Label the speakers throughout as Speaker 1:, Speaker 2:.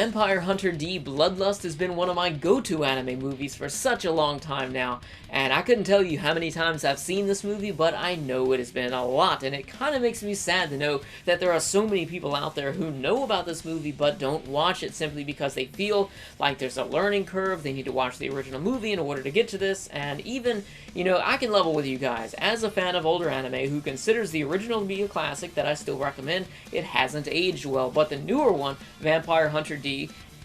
Speaker 1: Vampire Hunter D Bloodlust has been one of my go-to anime movies for such a long time now, and I couldn't tell you how many times I've seen this movie, but I know it has been a lot, and it kind of makes me sad to know that there are so many people out there who know about this movie but don't watch it simply because they feel like there's a learning curve, they need to watch the original movie in order to get to this, and even, you know, I can level with you guys. As a fan of older anime who considers the original to be a classic that I still recommend, it hasn't aged well, but the newer one, Vampire Hunter D,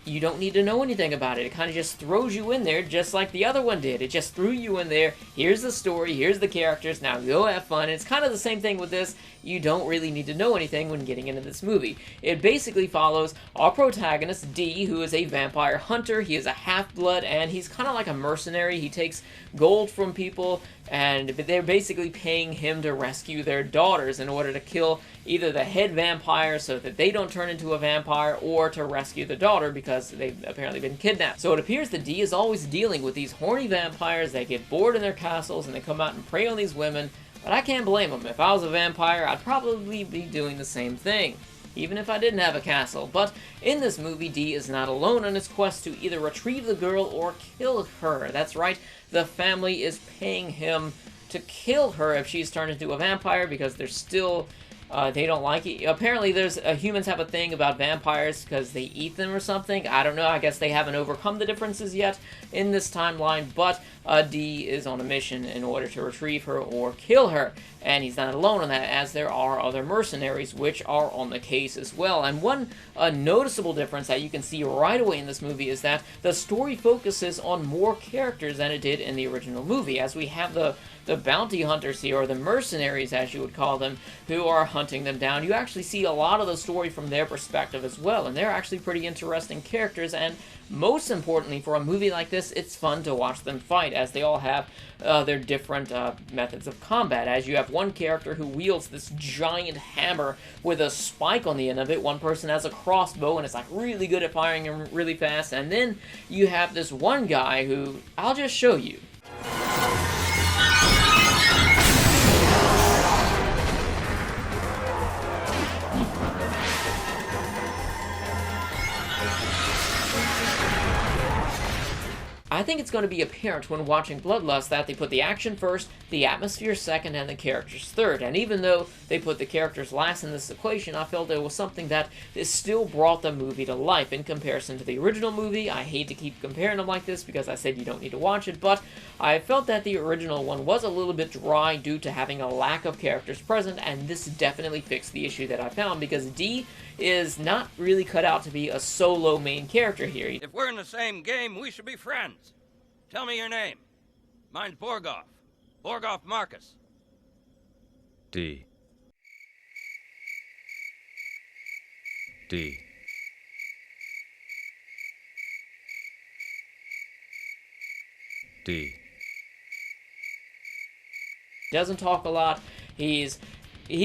Speaker 1: you don't need to know anything about it. It kind of just throws you in there just like the other one did. It just threw you in there. Here's the story, here's the characters, now go have fun. It's kind of the same thing with this. You don't really need to know anything when getting into this movie. It basically follows our protagonist, D, who is a vampire hunter. He is a half-blood, and he's kind of like a mercenary. He takes gold from people, and they're basically paying him to rescue their daughters in order to kill either the head vampire so that they don't turn into a vampire, or to rescue the daughter because they've apparently been kidnapped. So it appears that D is always dealing with these horny vampires that get bored in their castles and they come out and prey on these women, but I can't blame them. If I was a vampire, I'd probably be doing the same thing, even if I didn't have a castle. But in this movie, D is not alone on his quest to either retrieve the girl or kill her. That's right, the family is paying him to kill her if she's turned into a vampire because they're still... they don't like it. Apparently, humans have a thing about vampires because they eat them or something. I don't know. I guess they haven't overcome the differences yet in this timeline, but D is on a mission in order to retrieve her or kill her. And he's not alone on that, as there are other mercenaries which are on the case as well. And one noticeable difference that you can see right away in this movie is that the story focuses on more characters than it did in the original movie, as we have the bounty hunters here, or the mercenaries as you would call them, who are hunting them down. You actually see a lot of the story from their perspective as well, and they're actually pretty interesting characters, and most importantly for a movie like this, it's fun to watch them fight, as they all have their different methods of combat, as you have one character who wields this giant hammer with a spike on the end of it. One person has a crossbow and is like really good at firing them really fast, and then you have this one guy who, I'll just show you. I think it's going to be apparent when watching Bloodlust that they put the action first, the atmosphere second, and the characters third. And even though they put the characters last in this equation, I felt it was something that still brought the movie to life in comparison to the original movie. I hate to keep comparing them like this because I said you don't need to watch it, but I felt that the original one was a little bit dry due to having a lack of characters present, and this definitely fixed the issue that I found, because D is not really cut out to be a solo main character here.
Speaker 2: If we're in the same game, we should be friends. Tell me your name. Mine's Borgoff. Borgoff Marcus.
Speaker 3: D. D. D.
Speaker 1: Doesn't talk a lot. He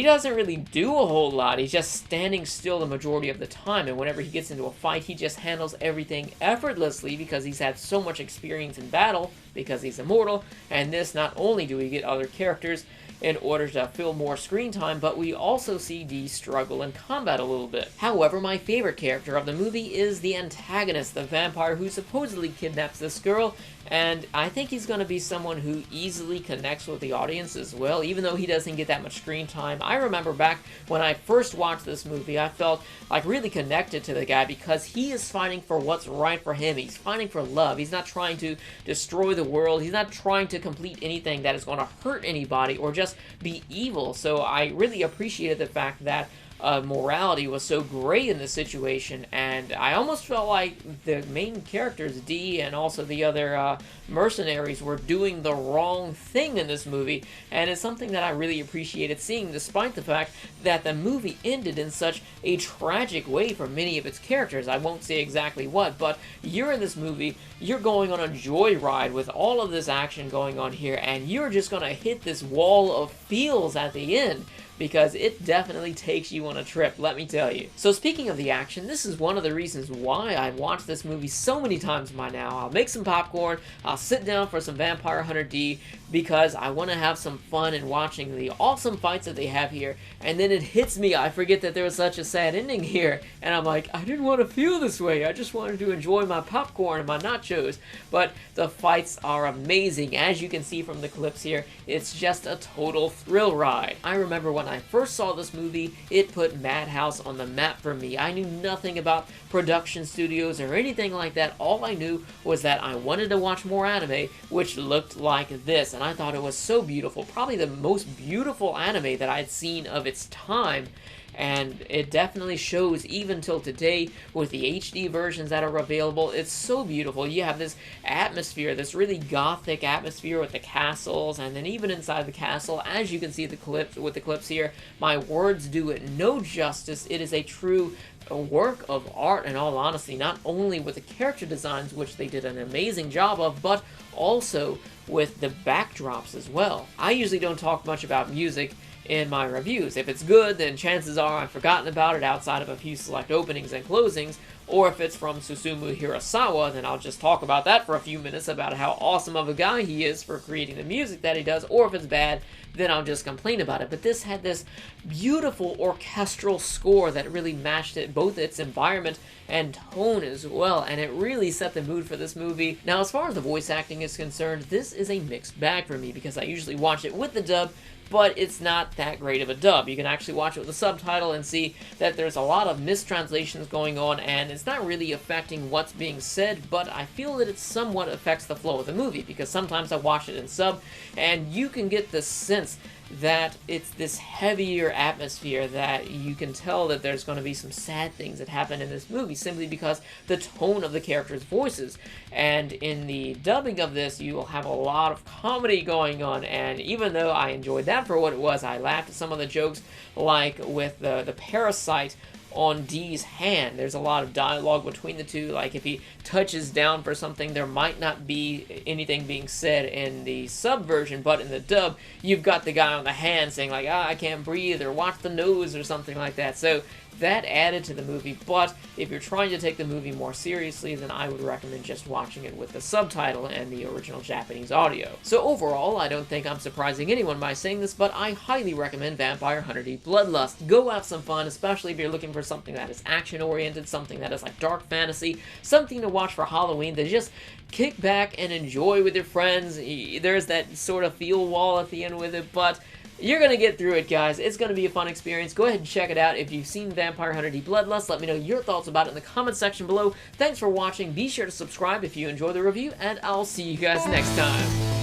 Speaker 1: doesn't really do a whole lot. He's just standing still the majority of the time, and whenever he gets into a fight, he just handles everything effortlessly because he's had so much experience in battle, because he's immortal. And this, not only do we get other characters in order to fill more screen time, but we also see D struggle in combat a little bit. However, my favorite character of the movie is the antagonist, the vampire who supposedly kidnaps this girl, and I think he's going to be someone who easily connects with the audience as well, even though he doesn't get that much screen time. I remember back when I first watched this movie, I felt like really connected to the guy because he is fighting for what's right for him. He's fighting for love. He's not trying to destroy the world. He's not trying to complete anything that is going to hurt anybody or just be evil. So I really appreciated the fact that morality was so great in this situation, and I almost felt like the main characters, D and also the other mercenaries, were doing the wrong thing in this movie, and it's something that I really appreciated seeing, despite the fact that the movie ended in such a tragic way for many of its characters. I won't say exactly what, but you're in this movie, you're going on a joyride with all of this action going on here, and you're just gonna hit this wall of feels at the end, because it definitely takes you on a trip, let me tell you. So speaking of the action, this is one of the reasons why I've watched this movie so many times by now. I'll make some popcorn, I'll sit down for some Vampire Hunter D, because I want to have some fun in watching the awesome fights that they have here, and then it hits me, I forget that there was such a sad ending here, and I'm like, I didn't want to feel this way, I just wanted to enjoy my popcorn and my nachos. But the fights are amazing. As you can see from the clips here, it's just a total thrill ride. I remember when I first saw this movie, it put Madhouse on the map for me. I knew nothing about production studios or anything like that. All I knew was that I wanted to watch more anime, which looked like this, and I thought it was so beautiful. Probably the most beautiful anime that I'd seen of its time, and it definitely shows even till today with the HD versions that are available. It's so beautiful. You have this atmosphere, this really gothic atmosphere with the castles, and then even inside the castle, as you can see the clips with the clips here, my words do it no justice. It is a true work of art, in all honesty, not only with the character designs, which they did an amazing job of, but also with the backdrops as well. I usually don't talk much about music in my reviews. If it's good, then chances are I've forgotten about it outside of a few select openings and closings, or if it's from Susumu Hirasawa, then I'll just talk about that for a few minutes about how awesome of a guy he is for creating the music that he does, or if it's bad, then I'll just complain about it. But this had this beautiful orchestral score that really matched it, both its environment and tone as well, and it really set the mood for this movie. Now, as far as the voice acting is concerned, this is a mixed bag for me, because I usually watch it with the dub, but it's not that great of a dub. You can actually watch it with a subtitle and see that there's a lot of mistranslations going on, and it's not really affecting what's being said, but I feel that it somewhat affects the flow of the movie, because sometimes I watch it in sub, and you can get the sense that it's this heavier atmosphere, that you can tell that there's going to be some sad things that happen in this movie simply because the tone of the characters' voices. And in the dubbing of this, you will have a lot of comedy going on, and even though I enjoyed that for what it was, I laughed at some of the jokes, like with the parasite on D's hand. There's a lot of dialogue between the two, like if he touches down for something, there might not be anything being said in the sub version, but in the dub, you've got the guy on the hand saying like, I can't breathe, or watch the nose, or something like that. So that added to the movie, but if you're trying to take the movie more seriously, then I would recommend just watching it with the subtitle and the original Japanese audio. So overall, I don't think I'm surprising anyone by saying this, but I highly recommend Vampire Hunter D Bloodlust. Go have some fun, especially if you're looking for something that is action-oriented, something that is like dark fantasy, something to watch for Halloween that just kick back and enjoy with your friends. There's that sort of feel wall at the end with it, but you're going to get through it, guys. It's going to be a fun experience. Go ahead and check it out. If you've seen Vampire Hunter D Bloodlust, let me know your thoughts about it in the comment section below. Thanks for watching. Be sure to subscribe if you enjoy the review, and I'll see you guys next time.